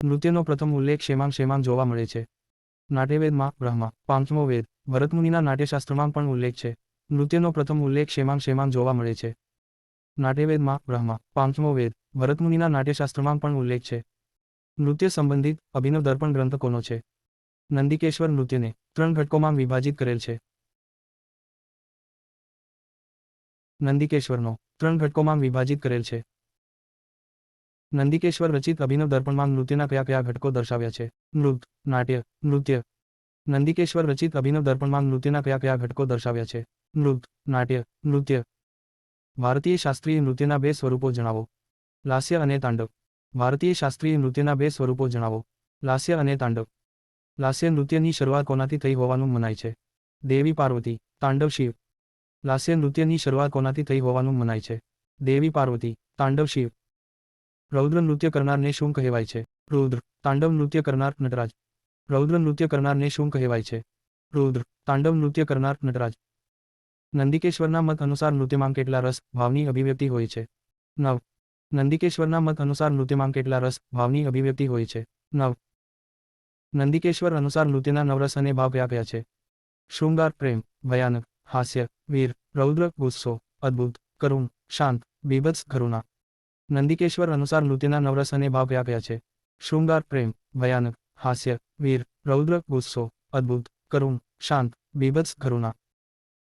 નૃત્યનો પ્રથમ ઉલ્લેખ શેમાં જોવા મળે છે? નાટ્યવેદમાં બ્રહ્મા, પાંચમો વેદ, ભરતમુનિના નાટ્યશાસ્ત્રમાં પણ ઉલ્લેખ છે. નૃત્યનો પ્રથમ ઉલ્લેખ શેમાં જોવા મળે છે? નાટ્યવેદમાં બ્રહ્મા, પાંચમો વેદ, ભરતમુનિના નાટ્યશાસ્ત્રમાં પણ ઉલ્લેખ છે. નૃત્ય સંબંધિત અભિનવ દર્પણ ગ્રંથ કોનો છે? નંદિકેશ્વર નૃત્યને 3 ઘટકોમાં વિભાજિત કરેલ છે. નંદિકેશ્વરનો 3 ઘટકોમાં વિભાજિત કરેલ છે. નંદિકેશ્વર રચિત અભિનવ દર્પણમાં નૃત્યના કયા ઘટકો દર્શાવ્યા છે? નૃત્ય, નાટ્ય, નૃત્ય. નંદિકેશ્વર રચિત અભિનવ દર્પણમાં નૃત્યના કયા ઘટકો દર્શાવ્યા છે? નૃત્ય, નાટ્ય, નૃત્ય. ભારતીય શાસ્ત્રીય નૃત્યના 2 સ્વરૂપો જણાવો. લાસ્ય અને તાંડવ. ભારતીય શાસ્ત્રીય નૃત્યના 2 સ્વરૂપો જણાવો. લાસ્ય અને તાંડવ. લાસ્ય નૃત્યની શરૂઆત કોનાથી થઈ હોવાનું મનાય છે? દેવી પાર્વતી. તાંડવ શિવ. લાસ્ય નૃત્યની શરૂઆત કોનાથી થઈ હોવાનું મનાય છે? દેવી પાર્વતી. તાંડવ શિવ. રૌદ્ર નૃત્ય કરનારને શું કહેવાય છે? રુદ્ર. તાંડવ નૃત્ય કરનાર નટરાજ. રૌદ્ર નૃત્ય કરનારને શું કહેવાય છે? રુદ્ર. તાંડવ નૃત્ય કરનાર નટરાજ. નંદિકેશ્વરના મત અનુસાર નૃત્યમાં કેટલા રસ, ભાવની અભિવ્યક્તિ હોય છે? 9. નંદિકેશ્વરના મત અનુસાર નૃત્યમાં કેટલા રસ, ભાવની અભિવ્યક્તિ હોય છે? 9. નંદિકેશ્વર અનુસાર નૃત્યના 9 રસ અને ભાવ કયા છે? શૃંગાર, પ્રેમ, ભયાનક, હાસ્ય, વીર, રૌદ્ર, ગુસ્સો, અદ્ભુત, કરુણ, શાંત, બીભત્સ, કરુણા. નંદિકેશ્વર અનુસાર નૃત્યના 9 રસ અને ભાવ કયા છે? શૃંગાર, પ્રેમ, ભયાનક, હાસ્ય, વીર, રૌદ્ર, ગુસ્સો, અદ્ભુત, કરુણ, શાંત, બીભત્સ, કરુણા.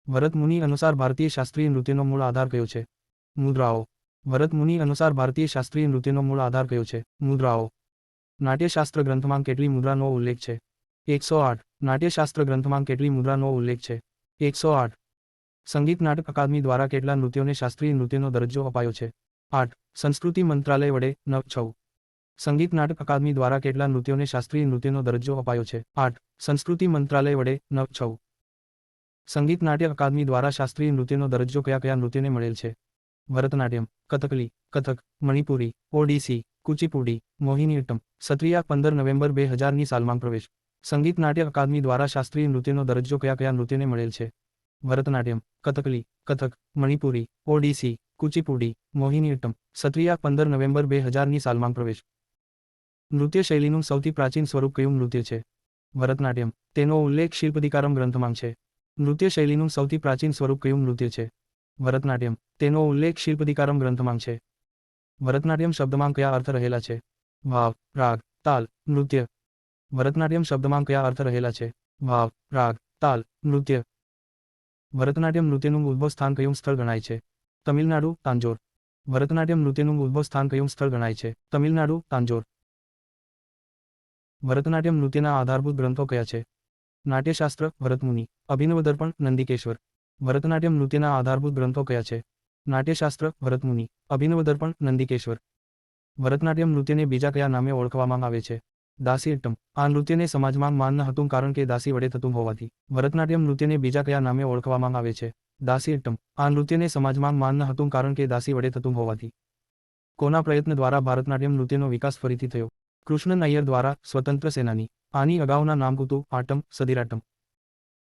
ભરતમુનિ અનુસાર ભારતીય શાસ્ત્રીય નૃત્યનો મૂળ આધાર કયો છે? મુદ્રાઓ. ભરતમુનિ અનુસાર ભારતીય શાસ્ત્રીય નૃત્યનો મૂળ આધાર કયો છે? મુદ્રાઓ. નાટ્યશાસ્ત્ર ગ્રંથમાં કેટલી મુદ્રાનો ઉલ્લેખ છે? 108. નાટ્યશાસ્ત્ર ગ્રંથમાં કેટલી મુદ્રાનો ઉલ્લેખ છે? 108. સંગીત નાટક અકાદમી દ્વારા કેટલા નૃત્યોને શાસ્ત્રીય નૃત્યનો દરજ્જો અપાયો છે? 8. સંસ્કૃતિ મંત્રાલય વડે 9. સંગીત નાટક અકાદમી દ્વારા કેટલા નૃત્યોને શાસ્ત્રીય નૃત્યનો દરજ્જો અપાયો છે? 8. સંસ્કૃતિ મંત્રાલય વડે 9. સંગીત નાટ્ય અકાદમી દ્વારા શાસ્ત્રીય નૃત્યનો દરજ્જો કયા નૃત્યને મળેલ છે? ભરતનાટ્યમ, કથકલી, કથક, મણિપુરી, ઓડિસી, કુચીપુડી, મોહિનીઅટ્ટમ. સત્રિયા 15 નવેમ્બર 2000ની સાલમાં પ્રવેશ. સંગીત નાટ્ય અકાદમી દ્વારા શાસ્ત્રીય નૃત્યનો દરજ્જો કયા નૃત્યને મળેલ છે? ભરતનાટ્યમ, કથકલી, કથક, મણિપુરી, ઓડિસી, કુચીપુડી, મોહિનીઅટ્ટમ. સત્રિયા 15 નવેમ્બર 2000ની સાલમાં પ્રવેશ. નૃત્ય શૈલીનું સૌથી પ્રાચીન સ્વરૂપ કયું નૃત્ય છે? ભરતનાટ્યમ. તેનો ઉલ્લેખ શિલ્પદીકારમ ગ્રંથમાં છે. નૃત્ય શૈલીનું સૌથી પ્રાચીન સ્વરૂપ કયું નૃત્ય છે? ભરતનાટ્યમ. તેનો ઉલ્લેખ શિલ્પદીકારમ ગ્રંથમાં છે. ભરતનાટ્યમ શબ્દમાં કયા અર્થ રહેલા છે? ભાવ, રાગ, તાલ, નૃત્ય. ભરતનાટ્યમ શબ્દમાં કયા અર્થ રહેલા છે? ભાવ, રાગ, તાલ, નૃત્ય. ભરતનાટ્યમ નૃત્યનું ઉદ્ભવ સ્થાન કયું સ્થળ ગણાય છે? તમિલનાડુ, તાંજોર. ભરતનાટ્યમ નૃત્યનું ઉદ્ભવ સ્થાન કયું સ્થળ ગણાય છે? તમિલનાડુ, તાંજોર. ભરતનાટ્યમ નૃત્યના આધારભૂત ગ્રંથો કયા છે? નાટ્યશાસ્ત્ર, ભરતમુનિ. અભિનવ દર્પણ, નંદિકેશ્વર. ભરતનાટ્યમ નૃત્યના આધારભૂત ગ્રંથો કયા છે? નાટ્યશાસ્ત્ર, ભરતમુનિ. અભિનવ દર્પણ, નંદિકેશ્વર. ભરતનાટ્યમ નૃત્યને બીજા કયા નામે ઓળખવામાં આવે છે? દાસીઅટ્ટમ. આ નૃત્યને સમાજમાં માન ન હતું કારણ કે દાસી વડે થતું હોવાથી. ભરતનાટ્યમ નૃત્યને બીજા કયા નામે ઓળખવામાં આવે છે? દાસીઅટ્ટમ. આ નૃત્યને સમાજમાં માન ન હતું કારણ કે દાસી વડે થતું હોવાથી. કોના પ્રયત્ન દ્વારા ભરતનાટ્યમ નૃત્યનો વિકાસ ફરીથી થયો? કૃષ્ણ નૈયર દ્વારા, સ્વતંત્ર સેનાની. આની અગાઉના નામ કુતુ, આટમ, સદિરાટમ.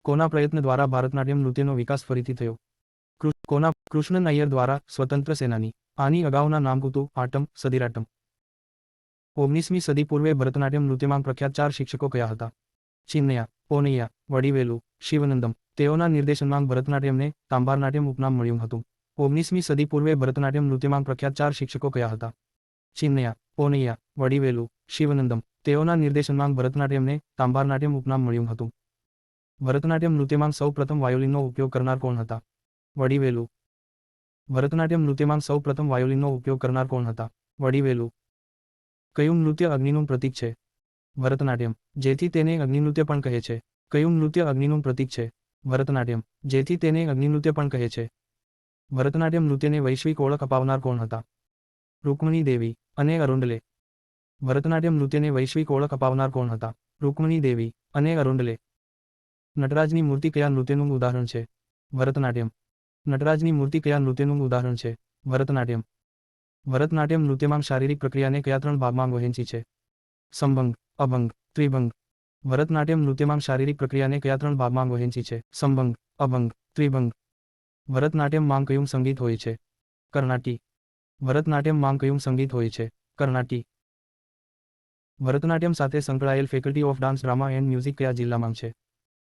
કોના પ્રયત્ન દ્વારા ભરતનાટ્યમ નૃત્યનો વિકાસ ફરીથી થયો? કૃષ્ણ નૈયર દ્વારા, સ્વતંત્ર સેનાની. આની અગાઉના નામ કુતુ, આટમ, સદિરાટમ. 19મી સદી પૂર્વે ભરતનાટ્યમ નૃત્યમાં પ્રખ્યાત 4 શિક્ષકો કયા હતા? ચિન્નૈયા, પોનૈયા, વડિવેલુ, શિવનંદમ. તેઓના નિર્દેશનમાં ભરતનાટ્યમને તાંબારનાટ્યમ ઉપનામ મળ્યું હતું. 19મી સદી પૂર્વે ભરતનાટ્યમ નૃત્યમાં પ્રખ્યાત 4 શિક્ષકો કયા હતા? ચિન્નૈયા, પોનૈયા, વડિવેલુ, શિવનંદમ. તેઓના નિર્દેશનમાં ભરતનાટ્યમને તાંબારનાટ્યમ ઉપનામ મળ્યું હતું. ભરતનાટ્યમ નૃત્યમાં સૌ પ્રથમ વાયોલિનનો ઉપયોગ કરનાર કોણ હતા? વડિવેલુ. ભરતનાટ્યમ નૃત્યમાં સૌ પ્રથમ વાયોલિનનો ઉપયોગ કરનાર કોણ હતા? વડિવેલુ. કયું નૃત્ય અગ્નિનું પ્રતીક છે? ભરતનાટ્યમ. જેથી તેને અગ્નિનૃત્ય પણ કહે છે. કયું નૃત્ય અગ્નિનું પ્રતીક છે? ભરતનાટ્યમ. જેથી તેને અગ્નિનૃત્ય પણ કહે છે. ભરતનાટ્યમ નૃત્યને વૈશ્વિક ઓળખ અપાવનાર કોણ હતા? રૂકમણી દેવી અને અરુંડલે. ભરતનાટ્યમ નૃત્યને વૈશ્વિક ઓળખ અપાવનાર કોણ હતા? રૂકમણી દેવી અને અરુંડલે. નટરાજની મૂર્તિ કયા નૃત્યનું ઉદાહરણ છે? ભરતનાટ્યમ. નટરાજની મૂર્તિ કયા નૃત્યનું ઉદાહરણ છે? ભરતનાટ્યમ. ભરતનાટ્યમ નૃત્યમાં શારીરિક પ્રક્રિયાને કયા 3 ભાગમાં વહેંચી છે? સંભંગ, અભંગ, ત્રિભંગ. ભરતનાટ્યમ નૃત્યમાં શારીરિક પ્રક્રિયાને કયા 3 ભાગમાં વહેંચી છે? સંભંગ, અભંગ, ત્રિભંગ. ભરતનાટ્યમમાં કયું સંગીત હોય છે? કર્ણાટી. ભરતનાટ્યમમાં કયું સંગીત હોય છે? કર્ણાટી. ભરતનાટ્યમ સાથે સંકળાયેલ faculty of dance drama and music કયા જિલ્લામાં છે?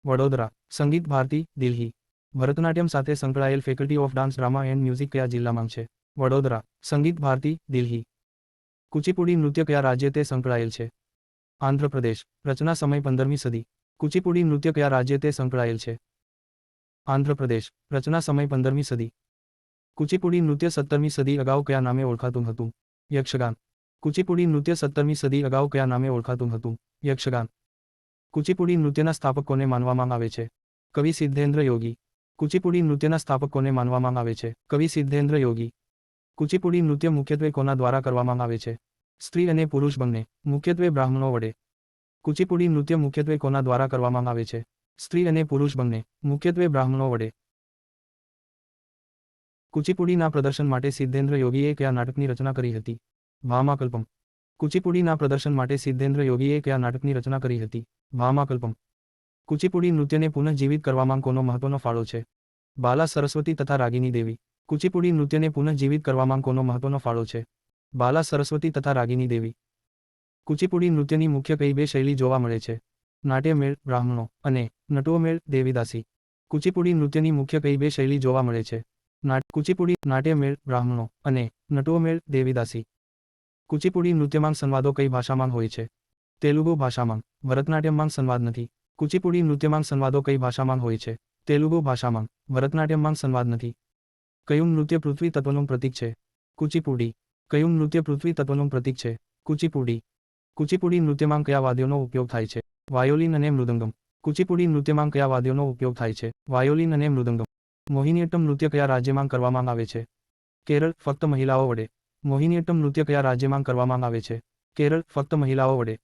વડોદરા. સંગીત ભારતી, દિલ્હી. ભરતનાટ્યમ સાથે સંકળાયેલ faculty of dance drama and music કયા જિલ્લામાં છે? વડોદરા. સંગીત ભારતી, દિલ્હી. કુચીપુડી નૃત્ય કયા રાજ્ય તે સંકળાયેલ છે? આંધ્રપ્રદેશ. રચના સમય 15મી સદી. કુચીપુડી નૃત્ય કયા રાજ્ય તે સંકળાયેલ છે? આંધ્રપ્રદેશ. રચના સમય 15મી સદી. કુચીપુડી નૃત્ય 17મી સદી અગાઉ કયા નામે ઓળખાતું હતું? યક્ષગાન. કુચીપુડી નૃત્ય 17મી સદી અગાઉ કયા નામે ઓળખાતું હતું? યક્ષગાન. કુચીપુડી નૃત્યના સ્થાપક કોને માનવામાં આવે છે? કવિ સિદ્ધેન્દ્ર યોગી. કુચીપુડી નૃત્યના સ્થાપક કોને માનવામાં આવે છે? કવિ સિદ્ધેન્દ્ર યોગી. કુચીપુડી નૃત્ય મુખ્યત્વે કોના દ્વારા કરવામાં આવે છે? સ્ત્રી અને પુરુષ બંને, મુખ્યત્વે બ્રાહ્મણો વડે. કુચીપુડી નૃત્ય મુખ્યત્વે કોના દ્વારા કરવામાં આવે છે? સ્ત્રી અને પુરુષ બંને, મુખ્યત્વે બ્રાહ્મણો વડે. કુચીપુડીના પ્રદર્શન માટે સિદ્ધેન્દ્ર યોગીએ કયા નાટકની રચના કરી હતી? ભામાકલ્પમ. કુચીપુડીના પ્રદર્શન માટે સિદ્ધેન્દ્ર યોગીએ કયા નાટકની રચના કરી હતી? ભામાકલ્પમ. કુચીપુડી નૃત્યને પુનઃજીવિત કરવામાં કોનો મહત્વનો ફાળો છે? બાલા સરસ્વતી તથા રાગિની દેવી. કુચીપુડી નૃત્યને પુનઃજીવિત કરવામાં કોનો મહત્વનો ફાળો છે? બાલા સરસ્વતી તથા રાગિની દેવી. કુચીપુડી નૃત્યની મુખ્ય કઈ બે શૈલી જોવા મળે છે? નાટ્યમેળ, બ્રાહ્મણો, અને નટુઓમેળ, દેવીદાસી. કુચીપુડી નૃત્યની મુખ્ય કઈ બે શૈલી જોવા મળે છે? કુચીપુડી, નાટ્યમેળ, બ્રાહ્મણો, અને નટુઓમેળ, દેવીદાસી. કુચીપુડી નૃત્યમાં સંવાદો કઈ ભાષામાં હોય છે? તેલુગુ ભાષામાં. ભરતનાટ્યમમાં સંવાદ નથી. કુચીપુડી નૃત્યમાં સંવાદો કઈ ભાષામાં હોય છે? તેલુગુ ભાષામાં. ભરતનાટ્યમમાં સંવાદ નથી. કયું નૃત્ય પૃથ્વી તત્વનું પ્રતીક છે? કુચીપુડી. કયું નૃત્ય પૃથ્વી તત્વનું પ્રતીક છે? કુચીપુડી. કુચીપુડી નૃત્યમાં કયા વાદ્યોનો ઉપયોગ થાય છે? વાયોલિન અને મૃદંગમ. કુચીપુડી નૃત્યમાં કયા વાદ્યોનો ઉપયોગ થાય છે? વાયોલિન અને મૃદંગમ. મોહિનીઅટ્ટમ નૃત્ય કયા રાજ્યમાં કરવામાં આવે છે? કેરળ, ફક્ત મહિલાઓ વડે. મોહિનીઅટ્ટમ નૃત્ય કયા રાજ્યમાં કરવામાં આવે છે? કેરળ, ફક્ત મહિલાઓ વડે.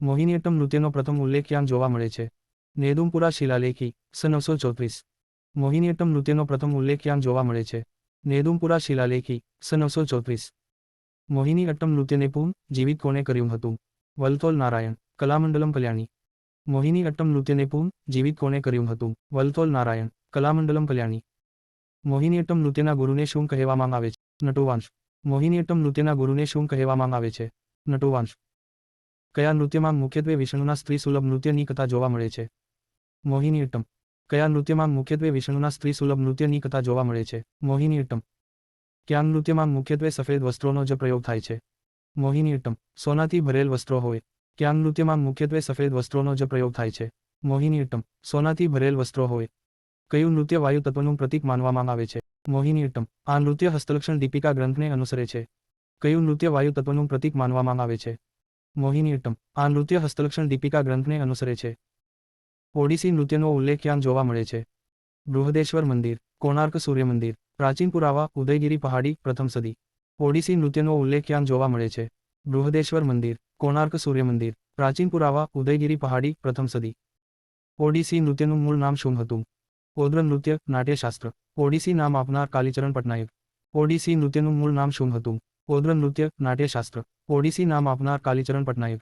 મોહિનીઅટ્ટમ નૃત્યનો પ્રથમ ઉલ્લેખ ક્યાં જોવા મળે છે? નેદુમપુરા શિલાલેખી, સન 934. મોહિનીઅટ્ટમ નૃત્યનો પ્રથમ ઉલ્લેખ ક્યાં જોવા મળે છે? નેદુમપુરા શિલાલેખી, સન 934. મોહિની અટ્ટમ નૃત્યને જીવિત કોણે કર્યું હતું? વલથોલ નારાયણ. કલામંડલમ કલ્યાણી. મોહિની અટ્ટમ નૃત્યને જીવિત કોણે કર્યું હતું? વલથોલ નારાયણ. કલામંડલમ કલ્યાણી. મોહિની અટ્ટમ નૃત્યના ગુરુને શું કહેવામાં આવે છે? નટુવાંશ. મોહિની અટ્ટમ નૃત્યના ગુરુને શું કહેવામાં આવે છે? નટુવાંશ. કયા નૃત્યમાં મુખ્યત્વે વિષ્ણુના સ્ત્રી સુલભ નૃત્યની કથા જોવા મળે છે? મોહિનીઅટ્ટમ. કયા નૃત્યમાં મુખ્યત્વે વિષ્ણુના સ્ત્રી સુલભ નૃત્યની કથા જોવા મળે છે? મોહિનીઅટ્ટમ. કયા નૃત્યમાં મુખ્યત્વે સફેદ વસ્ત્રોનો જ પ્રયોગ થાય છે? મોહિનીઅટ્ટમ. સોનાથી ભરેલ વસ્ત્રો હોય. કયા નૃત્યમાં મુખ્યત્વે સફેદ વસ્ત્રોનો જ પ્રયોગ થાય છે? મોહિનીઅટ્ટમ. સોનાથી ભરેલ વસ્ત્રો હોય. કયું નૃત્ય વાયુ તત્વનું પ્રતીક માનવામાં આવે છે? મોહિનીઅટ્ટમ. આ નૃત્ય હસ્તલક્ષણ દીપિકા ગ્રંથને અનુસરે છે. કયું નૃત્ય વાયુ તત્વનું પ્રતીક માનવામાં આવે છે? મોહિનીઅટ્ટમ. આ નૃત્ય હસ્તલક્ષણ દીપિકા ગ્રંથને અનુસરે છે. ઓડિસી નૃત્યનો ઉલ્લેખ ક્યાં જોવા મળે છે? બૃહદેશ્વર મંદિર, કોણાર્ક સૂર્ય મંદિર. પ્રાચીન પુરાવા, ઉદયગીરી પહાડી, પ્રથમ સદી. ઓડિસી નૃત્યનો ઉલ્લેખ ક્યાં જોવા મળે છે? બૃહદેશ્વર મંદિર, કોણાર્ક સૂર્ય મંદિર. પ્રાચીન પુરાવા, ઉદયગીરી પહાડી, પ્રથમ સદી. ઓડિસી નૃત્યનું મૂળ નામ શું હતું? ઓદ્ર નૃત્ય, નાટ્યશાસ્ત્ર. ઓડિસી નામ આપનાર કાલીચરણ પટનાયક. ઓડિસી નૃત્યનું મૂળ નામ શું હતું? ઓદ્ર નૃત્ય, નાટ્યશાસ્ત્ર. ઓડિસી નામ આપનાર કાલીચરણ પટનાયક.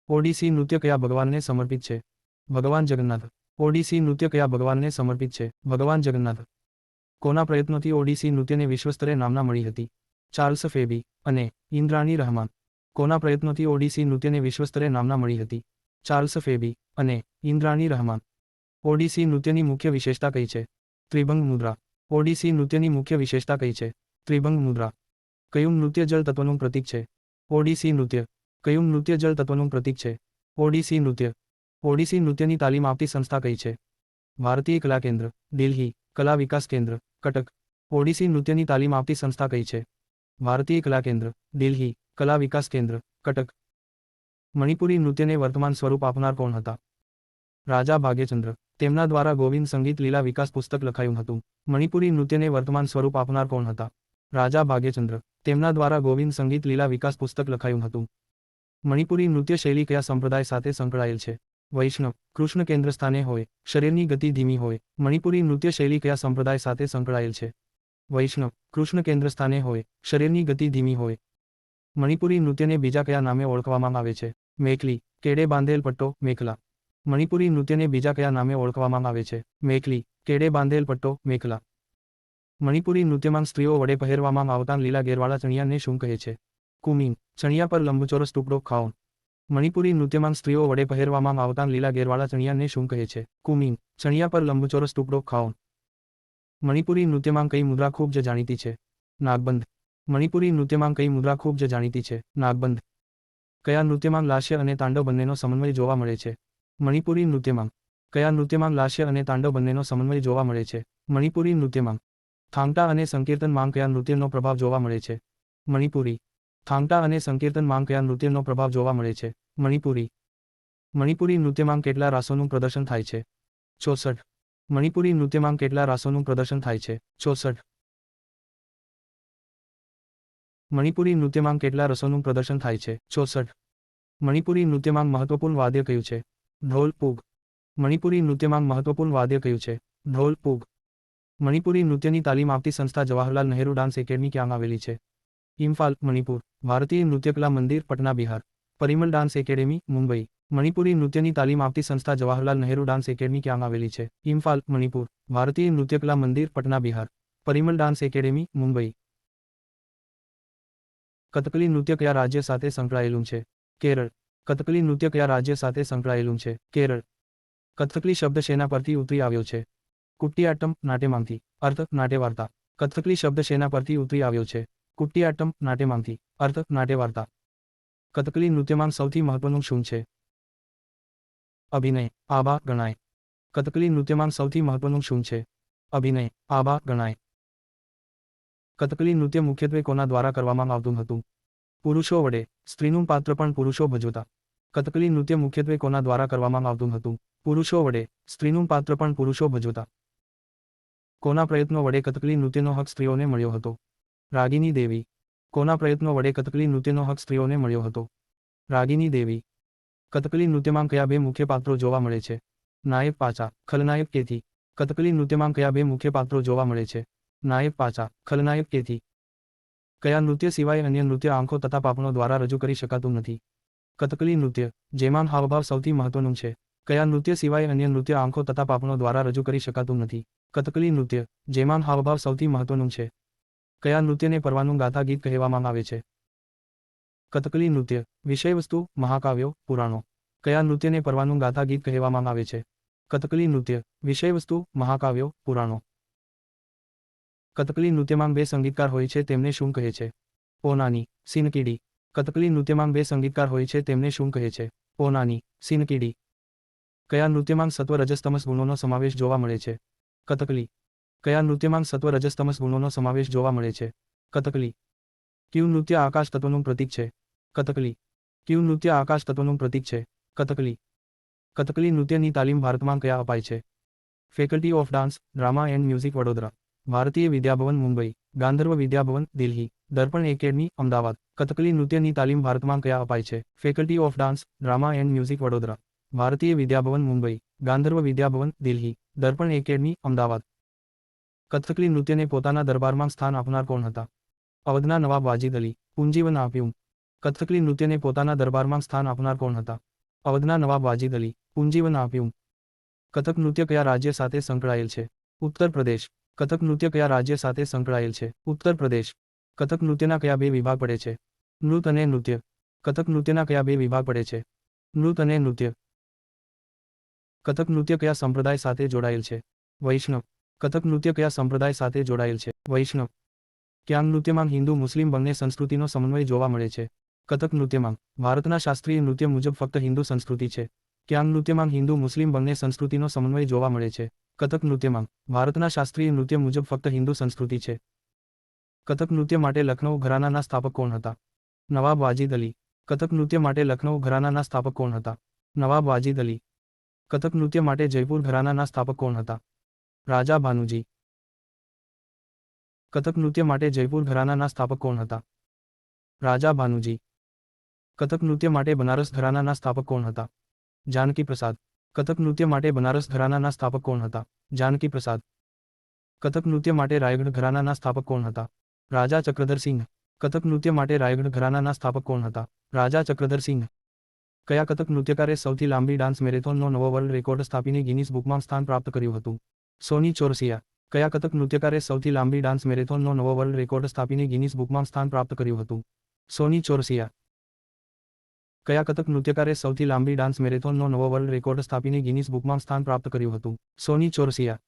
ઓડિસી નૃત્ય કયા ભગવાનને સમર્પિત છે? ભગવાન જગન્નાથ. ઓડિસી નૃત્ય કયા ભગવાનને સમર્પિત છે? ભગવાન જગન્નાથ. કોના પ્રયત્નોથી ઓડિસી નૃત્યને વિશ્વસ્તરે નામના મળી હતી? ચાર્લ્સ ફેબી અને ઇન્દ્રાણી રહમાન. કોના પ્રયત્નોથી ઓડિસી નૃત્યને વિશ્વસ્તરે નામના મળી હતી? ચાર્લ્સ ફેબી અને ઇન્દ્રાણી રહમાન. ઓડિસી નૃત્યની મુખ્ય વિશેષતા કઈ છે? ત્રિભંગ મુદ્રા. ઓડિસી નૃત્યની મુખ્ય વિશેષતા કઈ છે? ત્રિભંગ મુદ્રા. કયું નૃત્ય જળ તત્વનું પ્રતીક છે? ઓડિસી નૃત્ય. કયું નૃત્ય જળ તત્વનું પ્રતીક છે? ઓડિસી નૃત્ય. ઓડિસી નૃત્યની તાલીમ આપતી સંસ્થા કઈ છે? ભારતીય કલા કેન્દ્ર, દિલ્હી. કલા વિકાસ કેન્દ્ર, કટક. ઓડિસી નૃત્યની તાલીમ આપતી સંસ્થા કઈ છે? ભારતીય કલા કેન્દ્ર, દિલ્હી. કલા વિકાસ કેન્દ્ર, કટક. મણિપુરી નૃત્યને વર્તમાન સ્વરૂપ આપનાર કોણ હતા? રાજા ભાગ્યચંદ્ર. તેમના દ્વારા ગોવિંદ સંગીત લીલા વિકાસ પુસ્તક લખાયું હતું. મણિપુરી નૃત્યને વર્તમાન સ્વરૂપ આપનાર કોણ હતા? રાજા ભાગ્યચંદ્ર. તેમના દ્વારા ગોવિંદ સંગીત લીલા વિકાસ પુસ્તક લખાયું હતું. મણિપુરી નૃત્ય શૈલી કયા સંપ્રદાય સાથે સંકળાયેલ છે? વૈષ્ણવ. કૃષ્ણ કેન્દ્ર સ્થાને હોય, શરીરની ગતિ ધીમી હોય. મણિપુરી નૃત્ય શૈલી કયા સંપ્રદાય સાથે સંકળાયેલ છે? વૈષ્ણવ. કૃષ્ણ કેન્દ્ર સ્થાને હોય, શરીરની ગતિ ધીમી હોય. મણિપુરી નૃત્યને બીજા કયા નામે ઓળખવામાં આવે છે? મેખલી. કેડે બાંધેલ પટ્ટો, મેખલા. મણિપુરી નૃત્યને બીજા કયા નામે ઓળખવામાં આવે છે? મેખલી, કેડે બાંધેલ પટ્ટો, મેખલા. મણિપુરી નૃત્યમાં સ્ત્રીઓ વડે પહેરવામાં આવતા લીલા ઘેરવાળા ચણિયાને શું કહે છે? કુમીન. ચણિયા પર લંબચોરસ ટુકડો ખાઉન. મણિપુરી નૃત્યમાં સ્ત્રીઓ વડે પહેરવામાં આવતા લીલા ઘેરવાળા ચણિયાને શું કહે છે? કુમીન. ચણિયા પર લંબચોરસ ટુકડો ખાઉન. મણિપુરી નૃત્યમાં કઈ મુદ્રા ખૂબ જ જાણીતી છે? નાગબંધ. મણિપુરી નૃત્યમાં કઈ મુદ્રા ખૂબ જ જાણીતી છે? નાગબંધ. કયા નૃત્યમાં લાસ્ય અને તાંડવ બંનેનો સમન્વય જોવા મળે છે? મણિપુરી નૃત્યમાં. કયા નૃત્યમાં લાસ્ય અને તાંડવ બંનેનો સમન્વય જોવા મળે છે? મણિપુરી નૃત્યમાં. થાંગટા અને સંકીર્તનમાં કયા નૃત્યનો પ્રભાવ જોવા મળે છે? મણિપુરી. થાંગટા અને સંકીર્તનમાં કયા નૃત્યનો પ્રભાવ જોવા મળે છે? મણિપુરી. મણિપુરી નૃત્યમાં કેટલા રાસોનું પ્રદર્શન થાય છે? 64. મણિપુરી નૃત્યમાં કેટલા રાસોનું પ્રદર્શન થાય છે? 64. મણિપુરી નૃત્યમાં કેટલા રસોનું પ્રદર્શન થાય છે? 64. મણિપુરી નૃત્યમાં મહત્વપૂર્ણ વાદ્ય કયું છે? ઢોલ, પૂગ. મણિપુરી નૃત્યમાં મહત્વપૂર્ણ વાદ્ય કયું છે? ઢોલ, પૂગ. મણિપુરી નૃત્યની તાલીમ આપતી સંસ્થા જવાહરલાલ નહેરુ ડાન્સ એકેડમી ક્યાં આવેલી છે? ઇમ્ફાલ, મણિપુર. ભારતીય નૃત્યકલા મંદિર, પટના, બિહાર. Parimal dance academy, Mumbai. મણિપુરી નૃત્યની તાલીમ આપતી સંસ્થા જવાહરલાલ નહેરુ ડાન્સ એકેડમી ક્યાં આવેલી છે? ઇમ્ફાલ, મણિપુર. ભારતીય નૃત્યકલા મંદિર, પટના, બિહાર. Parimal dance academy, Mumbai. કથકલી નૃત્ય કયા રાજ્ય સાથે સંકળાયેલું છે? કેરળ. કથકલી નૃત્ય કયા રાજ્ય સાથે સંકળાયેલું છે? કેરળ. કથકલી શબ્દ શેના પરથી ઉતરી આવ્યો છે? કુટિયાટ્ટમ, નાટ્યમાંથી. અર્થ, નાટ્યવાર્તા. કથકલી શબ્દ શેના પરથી ઉતરી આવ્યો છે? કુટિયાટ્ટમ, નાટ્યમાંથી. અર્થ, નાટ્યવાર્તા. કથકલી નૃત્યમાં સૌથી મહત્વનું શું છે? અભિનય. આભા ગણાય. કથકલી નૃત્યમાં સૌથી મહત્વનું શું છે? અભિનય. આભા ગણાય. કથકલી નૃત્ય મુખ્યત્વે કોના દ્વારા કરવામાં આવતું હતું? પુરુષો વડે. સ્ત્રીનું પાત્ર પણ પુરુષો ભજવતા. કથકલી નૃત્ય મુખ્યત્વે કોના દ્વારા કરવામાં આવતું હતું? પુરુષો વડે. સ્ત્રીનું પાત્ર પણ પુરુષો ભજવતા. કોના પ્રયત્નો વડે કથકલી નૃત્યનો હક સ્ત્રીઓને મળ્યો હતો? રાગિની દેવી. કોના પ્રયત્નો વડે કથકલી નૃત્યનો હક સ્ત્રીઓને મળ્યો હતો? રાગિની દેવી. કથકલી નૃત્યમાં કયા બે મુખ્ય પાત્રો જોવા મળે છે? નાયક પાચા, ખલનાયક કેથી. કથકલી નૃત્યમાં કયા બે મુખ્ય પાત્રો જોવા મળે છે? નાયક પાચા, ખલનાયક કેથી. કયા નૃત્ય સિવાય અન્ય નૃત્ય આંખો તથા પાપણો દ્વારા રજૂ કરી શકાતું નથી? કથકલી નૃત્ય, જેમાં હાવભાવ સૌથી મહત્વનું છે. કયા નૃત્ય સિવાય અન્ય નૃત્ય આંખો તથા પાપણો દ્વારા રજૂ કરી શકાતું નથી? કથકલી નૃત્ય, જેમાં હાવભાવ સૌથી મહત્વનું છે. કયા નૃત્યને પરવાનું ગાથા ગીત કહેવામાં આવે છે? કથકલી નૃત્ય, વિષયવસ્તુ, મહાકાવ્યો, પુરાણો. કયા નૃત્યને પરવાનું ગાથા ગીત કહેવામાં આવે છે? કથકલી નૃત્ય, વિષયવસ્તુ, મહાકાવ્યો, પુરાણો. કથકલી નૃત્યમાં બે સંગીતકાર હોય છે તેમને શું કહે છે? ઓનાની, સિનકીડી. કથકલી નૃત્યમાં બે સંગીતકાર હોય છે તેમને શું કહે છે? ઓનાની, સિનકીડી. કયા નૃત્યમાં સત્વ રજસ્તમસ ગુણોનો સમાવેશ જોવા મળે છે? કથકલી. કયા નૃત્યમાં સત્વ રજસ્તમસ ગુણોનો સમાવેશ જોવા મળે છે? કથકલી. કયું નૃત્ય આકાશ તત્વનું પ્રતીક છે? કથકલી. કયું નૃત્ય આકાશ તત્વનું પ્રતીક છે? કથકલી. કથકલી નૃત્યની તાલીમ ભારતમાં કયા અપાય છે? Faculty of dance, drama and music, Vadodara. ભારતીય વિદ્યાભવન, મુંબઈ. ગાંધર્વ વિદ્યાભવન, દિલ્હી. દર્પણ એકેડમી, અમદાવાદ. કથકલી નૃત્યની તાલીમ ભારતમાં કયા અપાય છે? Faculty of dance, drama and music, Vadodara. ભારતીય વિદ્યાભવન, મુંબઈ. ગાંધર્વ વિદ્યાભવન, દિલ્હી. દર્પણ એકેડમી, અમદાવાદ. કથકલી નૃત્યને પોતાના દરબારમાં સ્થાન આપનાર કોણ હતા? અવધના નવાબ વાજીદ અલી. પુનજીવન આપ્યું. કથકલી નૃત્યને પોતાના દરબારમાં સ્થાન આપનાર કોણ હતા? અવધના નવાબ વાજીદ અલી. પુનજીવન આપ્યું. કથક નૃત્ય કયા રાજ્ય સાથે સંકળાયેલ છે? ઉત્તર પ્રદેશ. કથક નૃત્ય કયા રાજ્ય સાથે સંકળાયેલ છે? ઉત્તર પ્રદેશ. કથક નૃત્યના કયા બે વિભાગ પડે છે? નૃત્ય અને નૃત્ય. કથક નૃત્યના કયા બે વિભાગ પડે છે? નૃત્ય અને નૃત્ય. કથક નૃત્ય કયા સંપ્રદાય સાથે જોડાયેલ છે? વૈષ્ણવ. કથક નૃત્ય કયા સંપ્રદાય સાથે જોડાયેલ છે? વૈષ્ણવ. ક્યાં નૃત્યમાં હિન્દુ મુસ્લિમ બંને સંસ્કૃતિનો સમન્વય જોવા મળે છે? કથક નૃત્યમાં. ભારતના શાસ્ત્રીય નૃત્ય મુજબ ફક્ત હિન્દુ સંસ્કૃતિ છે. ક્યાં નૃત્યમાં હિન્દુ મુસ્લિમ બંને સંસ્કૃતિનો સમન્વય જોવા મળે છે? કથક નૃત્યમાં. ભારતના શાસ્ત્રીય નૃત્ય મુજબ ફક્ત હિન્દુ સંસ્કૃતિ છે. કથક નૃત્ય માટે લખનૌ ઘરાનાના સ્થાપક કોણ હતા? નવાબ વાજીદ અલી. કથક નૃત્ય માટે લખનૌ ઘરાનાના સ્થાપક કોણ હતા? નવાબ વાજીદ અલી. કથક નૃત્ય માટે જયપુર ઘરાનાના સ્થાપક કોણ હતા? રાજા ભાનુજી. કથક નૃત્ય માટે જયપુર ઘરાનાના સ્થાપક કોણ હતા? રાજા ભાનુજી. કથક નૃત્ય માટે બનારસ ઘરાનાના સ્થાપક કોણ હતા? જાનકી પ્રસાદ. કથક નૃત્ય માટે બનારસ ઘરાનાના સ્થાપક કોણ હતા? જાનકી પ્રસાદ. કથક નૃત્ય માટે રાયગઢ ઘરાનાના સ્થાપક કોણ હતા? રાજા ચક્રધર સિંહ. કથક નૃત્ય માટે રાયગઢ ઘરાનાના સ્થાપક કોણ હતા? રાજા ચક્રધર સિંહ. કયા કથક નૃત્યકારે સૌથી લાંબી ડાન્સ મેરેથોનનો નવો વર્લ્ડ રેકોર્ડ સ્થાપીને ગિનીસ બુકમાં સ્થાન પ્રાપ્ત કર્યું હતું? સોની ચોરસિયા. કયા કથક નૃત્યકારે સૌથી લાંબી ડાન્સ મેરેથોનનો નવો વર્લ્ડ રેકોર્ડ સ્થાપીને ગિનીસ બુકમાં સ્થાન પ્રાપ્ત કર્યું હતું? સોની ચોરસિયા. કયા કથક નૃત્યકારે સૌથી લાંબી ડાન્સ મેરેથોનનો નવો વર્લ્ડ રેકોર્ડ સ્થાપીને ગિનીસ બુકમાં સ્થાન પ્રાપ્ત કર્યું હતું? સોની ચોરસિયા.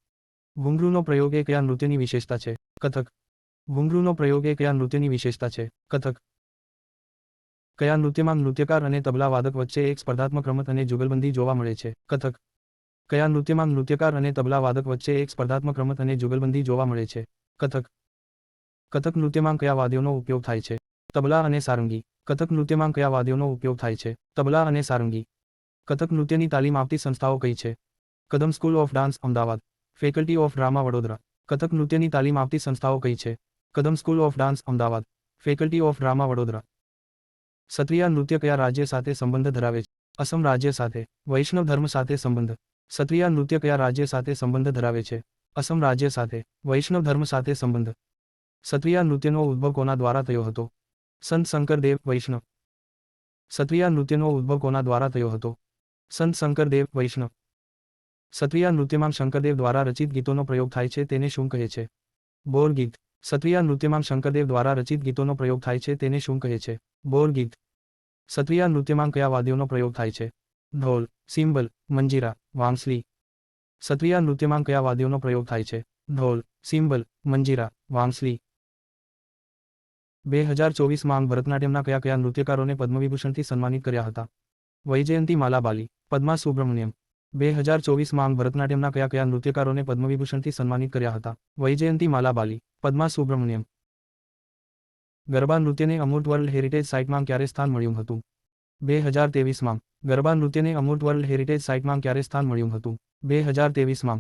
ઘૂંઘરૂનો પ્રયોગ એ કયા નૃત્યની વિશેષતા છે? કથક. ઘૂંઘરૂનો પ્રયોગ એ કયા નૃત્યની વિશેષતા છે? કથક. કયા નૃત્યમાં નૃત્યકાર અને તબલા વાદક વચ્ચે એક સ્પર્ધાત્મક રમત અને જુગલબંધી જોવા મળે છે? કથક. કયા નૃત્યમાં નૃત્યકાર અને તબલા વાદક વચ્ચે એક સ્પર્ધાત્મક રમત અને જુગલબંધી જોવા મળે છે? કથક. કથક નૃત્યમાં કયા વાદ્યોનો ઉપયોગ થાય છે? તબલા અને સારંગી. કથક નૃત્યમાં કયા વાદ્યોનો ઉપયોગ થાય છે? તબલા અને સારંગી. કથક નૃત્યની તાલીમ આપતી સંસ્થાઓ કઈ છે? Kadam school of dance Ahmedabad. Faculty of drama Vadodara. Kathak નૃત્યની તાલીમ આપતી સંસ્થાઓ કઈ છે? Kadam school of dance Ahmedabad. Faculty of drama Vadodara. Sattriya નૃત્ય કયા રાજ્ય સાથે સંબંધ ધરાવે છે? અસમ રાજ્ય સાથે. વૈષ્ણવ ધર્મ સાથે સંબંધ. સત્રિયા નૃત્ય કયા રાજ્ય સાથે સંબંધ ધરાવે છે? અસમ રાજ્ય સાથે. વૈષ્ણવ ધર્મ સાથે સંબંધ. સત્રિયા નૃત્યનો ઉદ્ભવ કોના દ્વારા થયો હતો? સંત શંકરદેવ વૈષ્ણવ. સત્રિયા નૃત્યનો ઉદ્ભવ કોના દ્વારા થયો હતો? સંત શંકરદેવ વૈષ્ણવ. સત્રિયા નૃત્યમાં શંકરદેવ દ્વારા રચિત ગીતોનો પ્રયોગ થાય છે તેને શું કહે છે? બોર ગીત. સત્રિયા નૃત્યમાં શંકરદેવ દ્વારા રચિત ગીતોનો પ્રયોગ થાય છે તેને શું કહે છે? બોર ગીત. સત્રિયા નૃત્યમાં કયા વાદ્યોનો પ્રયોગ થાય છે? ઢોલ, સિમ્બલ, મંજીરા, વાંસળી. સત્રિયા નૃત્યમાં કયા વાદ્યોનો પ્રયોગ થાય છે? ઢોલ, સિમ્બલ, મંજીરા, વાંસળી. 2024માં ભરતનાટ્યમના કયા કયા નૃત્યકારોને પદ્મવિભૂષણથી સન્માનિત કર્યા હતા? વૈજયંતી માલા બાલી, પદ્મા સુબ્રમણ્યમ. 2024માં ભરતનાટ્યમના કયા કયા નૃત્યકારોને પદ્મવિભૂષણથી સન્માનિત કર્યા હતા? વૈજયંતી માલા બાલી, પદ્મા સુબ્રમણ્યમ. ગરબા નૃત્યને અમૂર્ત વર્લ્ડ હેરિટેજ સાઇટમાં ક્યારે સ્થાન મળ્યું હતું? 2023માં. ગરબા નૃત્યને અમૂર્ત વર્લ્ડ હેરિટેજ સાઇટમાં ક્યારે સ્થાન મળ્યું હતું? 2023માં.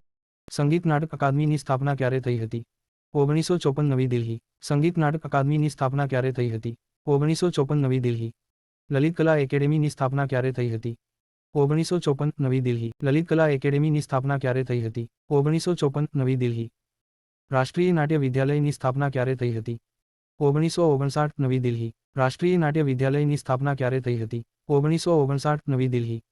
સંગીત નાટક અકાદમીની સ્થાપના ક્યારે થઈ હતી? 1954 નવી દિલ્હી. સંગીત નાટક અકાદમીની સ્થાપના ક્યારે થઈ હતી? 1954 નવી દિલ્હી. લલિત કલા એકેડેમીની સ્થાપના ક્યારે થઈ હતી? 1954 નવી દિલ્હી. લલિત કલા એકેડેમીની સ્થાપના ક્યારે થઈ હતી? 1954 નવી દિલ્હી. રાષ્ટ્રીય નાટ્ય વિદ્યાલયની સ્થાપના ક્યારે થઈ હતી? 1959 નવી દિલ્હી. રાષ્ટ્રીય નાટ્ય વિદ્યાલયની સ્થાપના ક્યારે થઈ હતી? 1959 નવી દિલ્હી.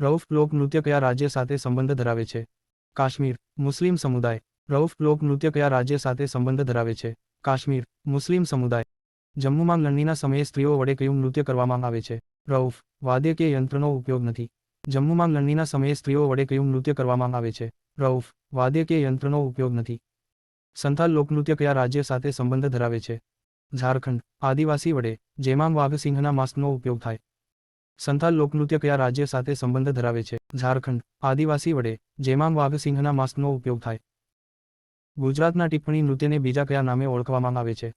રૌફ લોક નૃત્ય કયા રાજ્ય સાથે સંબંધ ધરાવે છે? કાશ્મીર. મુસ્લિમ સમુદાય. રૌફ લોક નૃત્ય કયા રાજ્ય સાથે સંબંધ ધરાવે છે? કાશ્મીર. મુસ્લિમ સમુદાય. જમ્મુમાં લણણીના સમયે સ્ત્રીઓ વડે કયું નૃત્ય કરવામાં આવે છે? રૌફ. વાદ્ય કે યંત્રનો ઉપયોગ નથી. જમ્મુમાં લણણીના સમયે સ્ત્રીઓ વડે કયું નૃત્ય કરવામાં આવે છે? રૌફ. વાદ્ય કે યંત્રનો ઉપયોગ નથી. સંથાલ લોકનૃત્ય કયા રાજ્ય સાથે સંબંધ ધરાવે છે? ઝારખંડ. આદિવાસી વડે, જેમાં વાઘ સિંહના માસ્કનો ઉપયોગ થાય. સંથાલ લોકનૃત્ય કયા રાજ્ય સાથે સંબંધ ધરાવે છે? ઝારખંડ. આદિવાસી વડે, જેમાં વાઘ સિંહના માસ્કનો ઉપયોગ થાય. ગુજરાતના ટિપ્પણી નૃત્યને બીજા કયા નામે ઓળખવામાં આવે છે?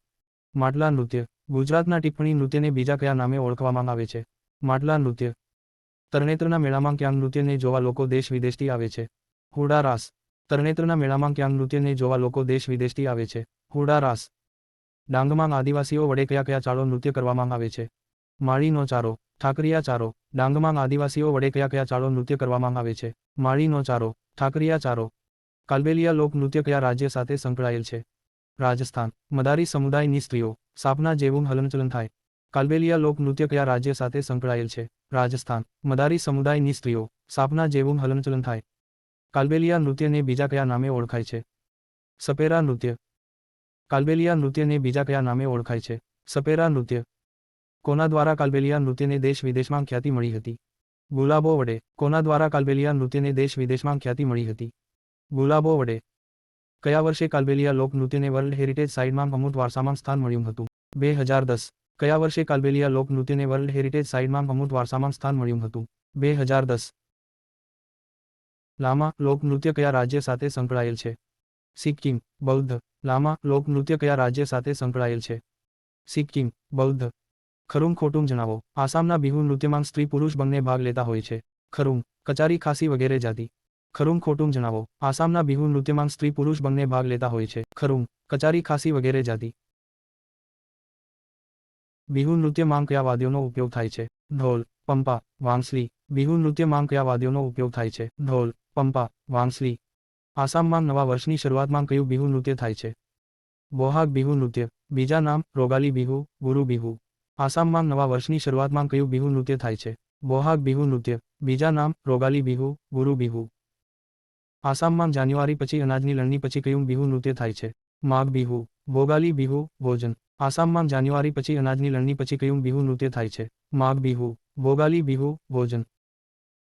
માટલા નૃત્ય. ગુજરાતના ટિપ્પણી નૃત્યને બીજા કયા નામે ઓળખવામાં આવે છે? માટલા નૃત્ય. તરણેતરના મેળામાં ક્યાં નૃત્યને જોવા લોકો દેશ વિદેશથી આવે છે? હુડા રાસ. તરણેતરના મેળામાં ક્યાં નૃત્યને જોવા લોકો દેશ વિદેશથી આવે છે? હુડા રાસ. ડાંગમાં આદિવાસીઓ વડે કયા કયા ચાળો નૃત્ય કરવામાં આવે છે? માળીનો ચારો, ઠાકરિયા ચારો. ડાંગમાં આદિવાસીઓ વડે કયા કયા ચાળો નૃત્ય કરવામાં આવે છે? માળીનો ચારો, ઠાકરિયા ચારો. કાલબેલિયા લોક નૃત્ય કયા રાજ્ય સાથે સંકળાયેલ છે? રાજસ્થાન. મદારી સમુદાયની સ્ત્રીઓ, સાપના જેવું હલનચલન થાય. કાલબેલિયા લોક નૃત્ય કયા રાજ્ય સાથે સંકળાયેલ છે? રાજસ્થાન. મદારી સમુદાયની સ્ત્રીઓ, સાપના જેવું હલનચલન થાય. કાલબેલિયા નૃત્યને બીજા કયા નામે ઓળખાય છે? સપેરા નૃત્ય. કાલબેલિયા નૃત્યને બીજા કયા નામે ઓળખાય છે? સપેરા નૃત્ય. કોના દ્વારા કાલબેલિયા નૃત્યને દેશ વિદેશમાં ખ્યાતિ મળી હતી? ગુલાબો વડે. કોના દ્વારા કાલબેલિયા નૃત્યને દેશ વિદેશમાં ખ્યાતિ મળી હતી? ગુલાબો વડે. કયા વર્ષે કાલબેલિયા લોક નૃત્યને વર્લ્ડ હેરિટેજ સાઇટમાં અમૂર્ત વારસામાં સ્થાન મળ્યું હતું? 2010. કયા વર્ષે કાલબેલિયા લોક નૃત્યને વર્લ્ડ હેરિટેજ સાઇટમાં અમૂર્ત વારસામાં સ્થાન મળ્યું હતું? 2010. લામા લોક નૃત્ય કયા રાજ્ય સાથે સંકળાયેલ છે? સિક્કિમ. બૌદ્ધ. લામા લોક નૃત્ય કયા રાજ્ય સાથે સંકળાયેલ છે? સિક્કિમ. બૌદ્ધ. ખરું ખોટું જણાવો. આસામના બિહુ નૃત્યમાં સ્ત્રી પુરુષ બંને ભાગ લેતા હોય છે. ખરું. કચારી ખાસી વગેરે જાતિ. ખરું ખોટું જણાવો. આસામના બિહુ નૃત્યમાં સ્ત્રી પુરુષ બંને ભાગ લેતા હોય છે. ખરું. કચારી ખાસી વગેરે જાતિ. બિહુ નૃત્યમાં કયા વાદ્યોનો ઉપયોગ થાય છે? ઢોલ, પંપા, વાંસળી. બિહુ નૃત્યમાં કયા વાદ્યોનો ઉપયોગ થાય છે? ઢોલ, પંપા, વાંસળી. આસામમાં નવા વર્ષની શરૂઆતમાં કયું બિહુ નૃત્ય થાય છે? બોહાગ બિહુ નૃત્ય. બીજા નામ રોગાલી બિહુ, ગુરુ બિહુ. આસામમાં નવા વર્ષની શરૂઆતમાં કયું બિહુ નૃત્ય થાય છે? બોહાગ બિહુ નૃત્ય. બીજા નામ રોગાલી બિહુ, ગુરુ બિહુ. આસામમાં જાન્યુઆરી પછી અનાજની લણણી પછી કયું બિહુ નૃત્ય થાય છે? માઘ બિહુ, ભોગાલી બિહુ, ભોજન. આસામમાં જાન્યુઆરી પછી અનાજની લણણી પછી કયું બિહુ નૃત્ય થાય છે? માઘ બિહુ. ભોગાલી બિહુ ભોજન.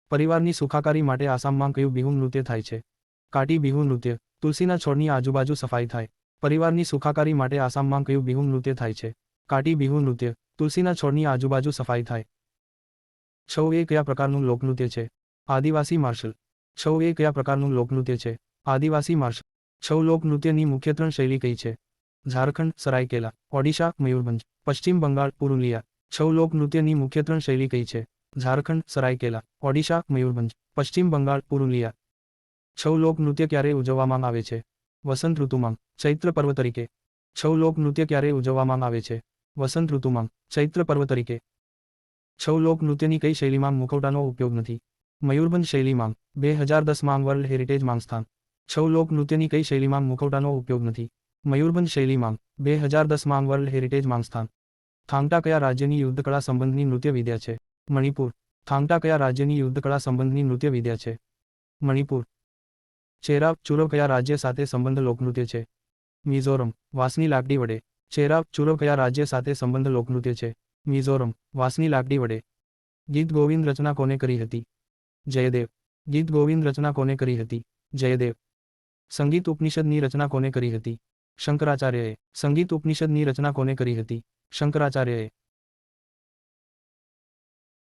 પરિવારની સુખાકારી માટે આસામમાં કયું બિહુ નૃત્ય થાય છે? કાટી બિહુ નૃત્ય. તુલસીના છોડની આજુબાજુ સફાઈ થાય. પરિવારની સુખાકારી માટે આસામમાં કયું બિહુ નૃત્ય થાય છે? કાટી બિહુ નૃત્ય. તુલસીના છોડની આજુબાજુ સફાઈ થાય. છૌ એ કયા પ્રકારનું લોકનૃત્ય છે? આદિવાસી માર્શલ. છૌ એ કયા પ્રકારનું લોકનૃત્ય છે? આદિવાસી માર્શલ. છૌ લોકનૃત્યની મુખ્ય 3 શૈલી કઈ છે? ઝારખંડ, સરાયકેલા, ઓડિશા, મયુરભંજ, પશ્ચિમ બંગાળ, પુરુલિયા. છૌ લોકનૃત્યની મુખ્ય 3 શૈલી કઈ છે? ઝારખંડ, સરાયકેલા, ઓડિશા, મયુરભંજ, પશ્ચિમ બંગાળ, પુરુલિયા. છૌ લોકનૃત્ય ક્યારે ઉજવવામાં આવે છે? વસંત ઋતુમાં, ચૈત્ર પર્વ તરીકે. છૌ લોકનૃત્ય ક્યારે ઉજવવામાં આવે છે? વસંત ઋતુમાં, ચૈત્ર પર્વ તરીકે. છૌ લોકનૃત્યની કઈ શૈલીમાં મુખવટાનો ઉપયોગ નથી? મયુરભંજ શૈલીમાં. 2010માં વર્લ્ડ હેરિટેજ માં સ્થાન. છૌ લોકનૃત્યની કઈ શૈલીમાં મુખવટાનો ઉપયોગ નથી? મયુરભંજ શૈલીમાં. 2010માં વર્લ્ડ હેરિટેજ માં સ્થાન. થાંગટા કયા રાજ્યની યુદ્ધકળા સંબંધની નૃત્ય વિદ્યા છે? મણિપુર. થાંગટા કયા રાજ્યની યુદ્ધકળા સંબંધની નૃત્ય વિદ્યા છે? મણિપુર. ચેરાવ ચુરવ કયા રાજ્ય સાથે સંબંધ લોકનૃત્ય છે? મિઝોરમ. વાંસની લાકડી વડે. ચેરાવ ચુરવ કયા રાજ્ય સાથે સંબંધ લોકનૃત્ય છે? મિઝોરમ. વાંસની લાકડી વડે. ગીત ગોવિંદ રચના કોને કરી હતી? જયદેવ. ગીત ગોવિંદ રચના કોને કરી હતી? જયદેવ. સંગીત ઉપનિષદની રચના કોને કરી હતી? શંકરાચાર્યએ. સંગીત ઉપનિષદની રચના કોને કરી હતી? શંકરાચાર્યએ.